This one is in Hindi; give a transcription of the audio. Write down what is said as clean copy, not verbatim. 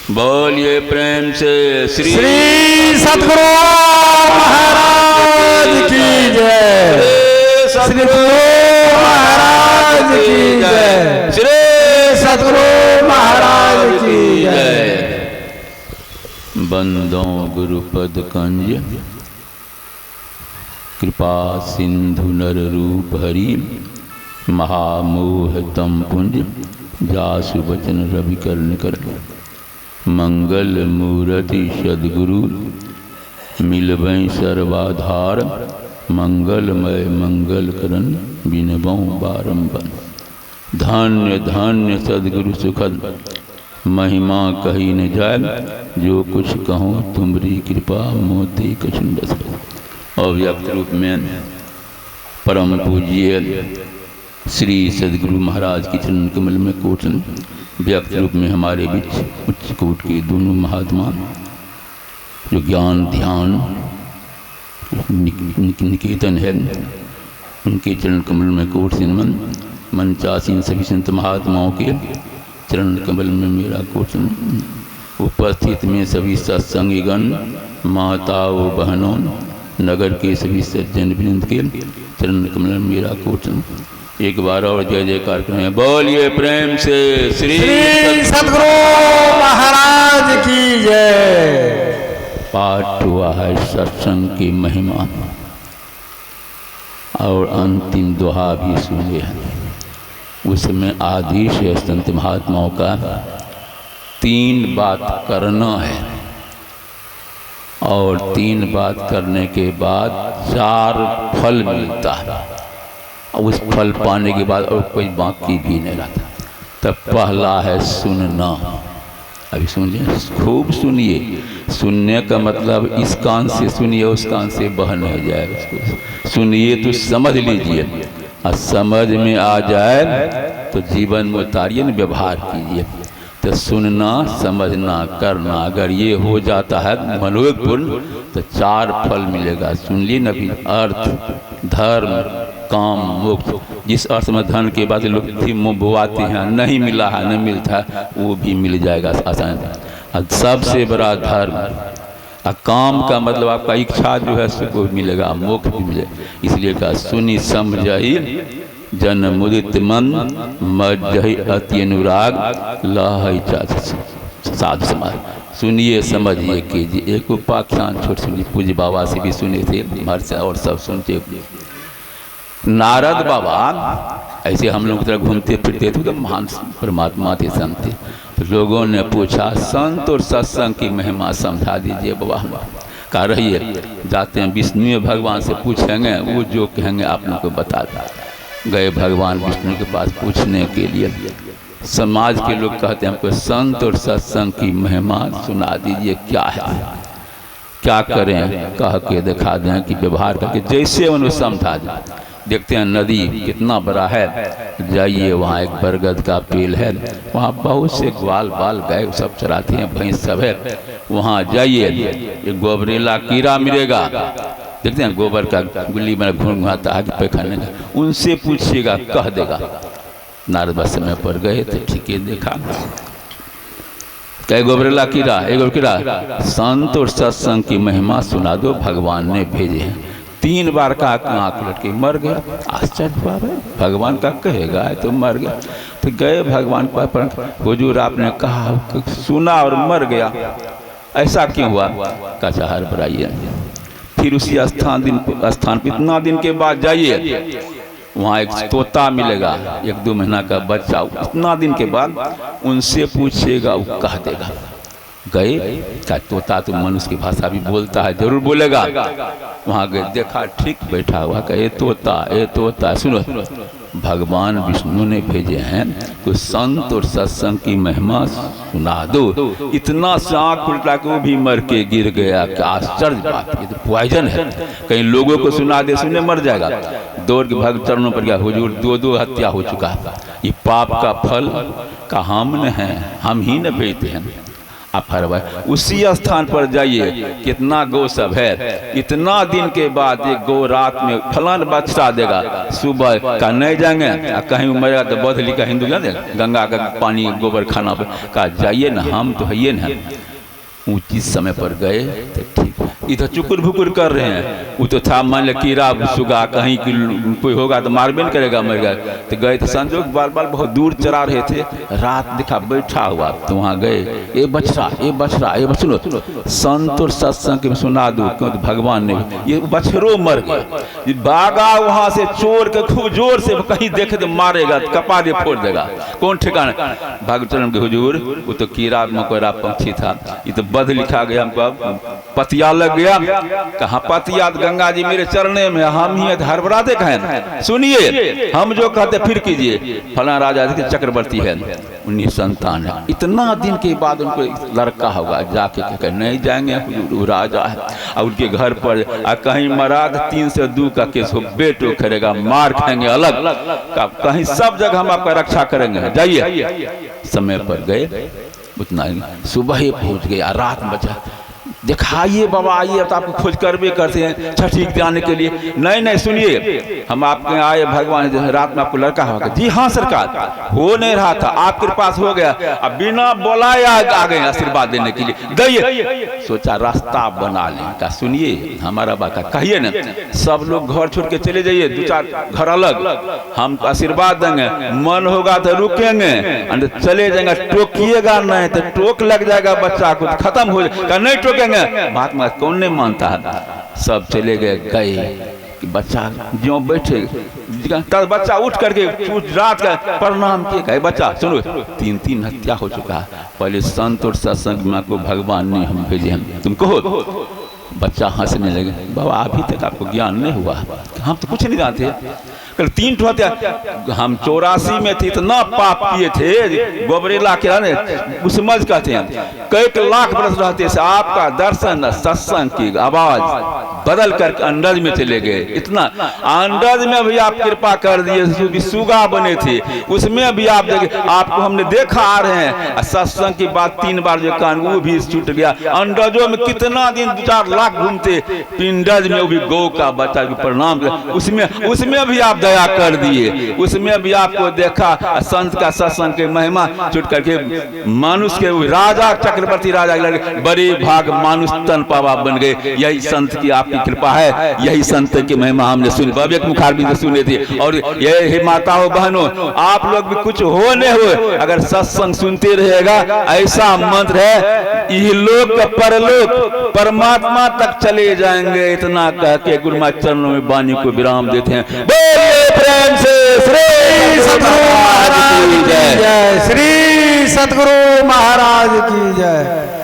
बोलिए प्रेम से श्री सतगुरु महाराज की जय। श्री सतगुरु महाराज की जय। श्री सतगुरु महाराज की जय। बंदों गुरुपद कंज कृपा सिंधु नर रूप हरि महामोह तम पुंज जासु वचन रवि कर्ण कर मंगल मूर्ति सद्गुरु मिलबई सर्वाधार मंगलमय मंगल करन बिनबों बारंबार। धन्य धन्य सद्गुरु सुखद महिमा कही न जाए जो कुछ कहो तुमरी कृपा मोती कछुंड। और व्यक्त रूप में परम पूज्य श्री सद्गुरु महाराज की चरण कमल में कोटन व्यक्त रूप में हमारे बीच उच्च कोट के दोनों महात्मा जो ज्ञान ध्यान निकेतन है उनके चरण कमल में कोट सिनमन मंचासीन सभी संत महात्माओं के चरण कमल में मेरा कोटन। उपस्थित में सभी सत्संगीगण माताओं बहनों नगर के सभी सज्जन वृंद के चरण कमल में मेरा कोटन। एक बार और जय जयकार करें। बोलिए प्रेम से श्री सतगुरु महाराज की जय। पाठ हुआ है सत्संग की महिमा और अंतिम दोहा भी सुने हैं। उसमें आदेश है संत महात्माओं का 3 बात करना है और 3 बात करने के बाद 4 फल मिलता है। उस फल पाने के बाद और कोई बाकी भी नहीं रहता। तब पहला है सुनना। अभी सुनिए, खूब सुनिए। सुनने का मतलब इस कान से सुनिए उस कान से बह नहीं जाए। उसको सुनिए तो समझ लीजिए और समझ में आ जाए तो जीवन में उतारिए न, व्यवहार कीजिए। तो सुनना समझना करना अगर ये हो जाता है मनोपूर्ण तो 4 फल मिलेगा। सुन ली न भी अर्थ धर्म काम मोक्ष। जिस अर्थ में धन के बाद लोग बोआते हैं नहीं मिला है नहीं मिलता है वो भी मिल जाएगा आसान। और सबसे बड़ा धर्म और काम का मतलब आपका इच्छा जो है उसको मिलेगा मोक्ष भी मिलेगा। इसलिए कहा सुनी समझही जन मुदित मन मजहि अति अनुराग लहै साधु समाज। सुनिए समझिए कीजिए। एक उपाख्यान छोट सुनिए, पूज्य बाबा से भी सुने थे हर से और सब सुनते। नारद बाबा ऐसे हम लोग तरह घूमते फिरते थे तो महान परमात्मा थे संत थे। तो लोगों ने पूछा संत और सत्संग की महिमा समझा दीजिए बाबा। कह रहिए जाते हैं विष्णु भगवान से पूछेंगे वो जो कहेंगे आप लोग को बता दें। गए भगवान विष्णु के पास पूछने के लिए। समाज के लोग कहते हैं हमको संत और सत्संग की महिमा सुना दीजिए क्या है क्या करें। कह के दिखा दें कि व्यवहार करके जैसे उन्हें समझा दें। देखते हैं नदी कितना बड़ा है, जाइए वहाँ एक बरगद का पेड़ है, वहाँ बहुत से ग्वाल बाल गाय सब चराते हैं भैंस सब है। वहाँ जाइए एक गोबरेला कीड़ा मिलेगा। देखते हैं गोबर का गुल्ली में घुमाता है पैखाने का। उनसे पूछिएगा कह देगा। नारद बाबा समय पर गए तो ठीक है देखा कई गोबरेला कीड़ा एक कीड़ा। संत और सत्संग की महिमा सुना दो भगवान ने भेजे हैं। 3 बार का आँख लट के मर गया। आश्चर्य हुआ भगवान का कहेगा तो मर गया। तो गए भगवान पर हुजूर आपने कहा सुना और मर गया ऐसा क्यों हुआ। का चाहर बढ़ाइए। फिर उसी स्थान पर इतना दिन के बाद जाइए वहाँ एक तोता मिलेगा 1-2 महीना का बच्चा। इतना दिन के बाद उनसे पूछिएगा वो कह देगा। गए क्या तोता तो मनुष्य की भाषा भी बोलता है जरूर बोलेगा। वहाँ गए देखा ठीक बैठा हुआ का ये तोता सुनो भगवान विष्णु ने भेजे हैं तो संत और सत्संग की महिमा सुना दो। इतना से आँख उल्टा के वो भी मर के गिर गया। क्या आश्चर्य बात, ये तो पॉइजन है। कहीं लोगों को सुना दे सुने मर जाएगा। दौड़ के भक्त चरणों पर गया हुजूर 2 हत्या हो चुका है। ये पाप का फल का हम न है हम ही न भेजते हैं। आप हर बार उसी स्थान पर जाइए, कितना गौ सब है। इतना दिन के बाद एक गौ रात में फलान बछड़ा देगा, सुबह का नहीं जाएंगे, कहीं मरेगा तो बदली का हिंदू जाने गंगा का पानी गोबर खाना का जाइए ना, हम तो है ना। ऊंची समय पर गए तो ठीक, इधर चुकुर भुकुर कर रहे हैं, वो तो था मान लिया कीड़ा सुगा कहीं कोई होगा तो मार भी नहीं करेगा, मर गया तो गए तो संजोग बाल बाल बहुत दूर चरा रहे थे, रात दिखा बैठा हुआ तो वहाँ गए, ये बछड़ा ये बछड़ा ये सुनो, संत और सत्संग में सुना दो क्यों तो भगवान ने ये बछड़ो मर गया, भागा वहाँ से चोर के खूब जोर से कहीं देखे तो मारेगा, कपारे फोड़ देगा, कौन ठिकाना भागचरण के हुजूर, वो तो कीड़ा मकोड़ा पंछी था, ये तो बध लिखा गया, हमको पतिया लग गया, कहाँ पतिया, गंगा जी मेरे चरणे में, हम ही हरबरा दे कहें, सुनिए हम जो कहते फिर कीजिए, फला राजा के चक्रवर्ती है, उन्हीं संतान है, इतना दिन के बाद उनको लड़का होगा, जाके कह नहीं जाएंगे, वो राजा है, और उनके घर पर कहीं मराद 302 का केस हो, बेटो करेगा, मार खाएंगे अलग, कहीं सब जगह हम आपका रक्षा करेंगे, जाइए। समय पर गए, उतना सुबह ही पहुंच गया, रात में बचा, दिखाइए बाबा आइए, तो आपको खोज करबे करते हैं छठी जाने के लिए, नहीं नहीं सुनिए हम आपके आए, भगवान रात में आपको लड़का होगा, जी हाँ सरकार हो नहीं रहा था, आपके पास हो गया, अब बिना बुलाए आ गए आशीर्वाद देने के लिए, दइए। सोचा रास्ता बना लें, का सुनिए हमारा बात कहिए ना, सब लोग घर छोड़ के चले जाइए, 2-4 घर अलग, हम आशीर्वाद देंगे, मन होगा तो रुकेंगे, चले जाएंगे, टोकिएगा नहीं तो टोक लग जाएगा बच्चा को, खत्म हो जाएगा, नहीं टोकेंगे महात्मा कौन नहीं मानता है। सब चले गए, कि बच्चा जो बैठे, तब बच्चा उठ करके रात का प्रणाम किए, बच्चा सुनो 3 हत्या हो चुका है, पहले संत और सत्संग में को भगवान ने हम भेजे हैं, तुम कहो। बच्चा हंसने लगे, बाबा अभी तक आपको ज्ञान नहीं हुआ, हम तो कुछ नहीं जानते, कल 3 हत्या, हम 84 में थे, इतना पाप किए थे, गोबरेला के समझ कहते हैं, कई लाख बरस रहते से आपका दर्शन सत्संग की आवाज बदल कर अंडज में चले गए, इतना अंडज में भी आप कृपा कर दिए, सुगा बने थे उसमें भी आप देखे, आपको हमने देखा आ रहे हैं, सत्संग की बात 3 बार जो कान वो भी छूट गया, अंडजों में कितना दिन 2-4 लाख घूमते, पिंडज में वो भी गौ का बच्चा की प्रणाम, उसमें भी आप दया कर दिए, उसमें भी आपको देखा संत का सत्संग के महिमा छूट करके मानुष के राजा चक्रवर्ती राजा बड़े भाग मानुष तन पावा बन गए, यही संत की आपकी कृपा है, यही संत की महिमा हमने सुनी, भव्य मुखारबिंद से सुने थे। और ये माताओं बहनों आप लोग भी कुछ हो नहीं हो, अगर सत्संग सुनते रहेगा, ऐसा मंत्र है इहलोक परलोक परमात्मा तक चले जाएंगे, इतना कह के गुरु महाराज चरणों में वाणी को विराम देते हैं। प्रेम से श्री सतगुरु महाराज की जय, श्री सतगुरु महाराज की जय।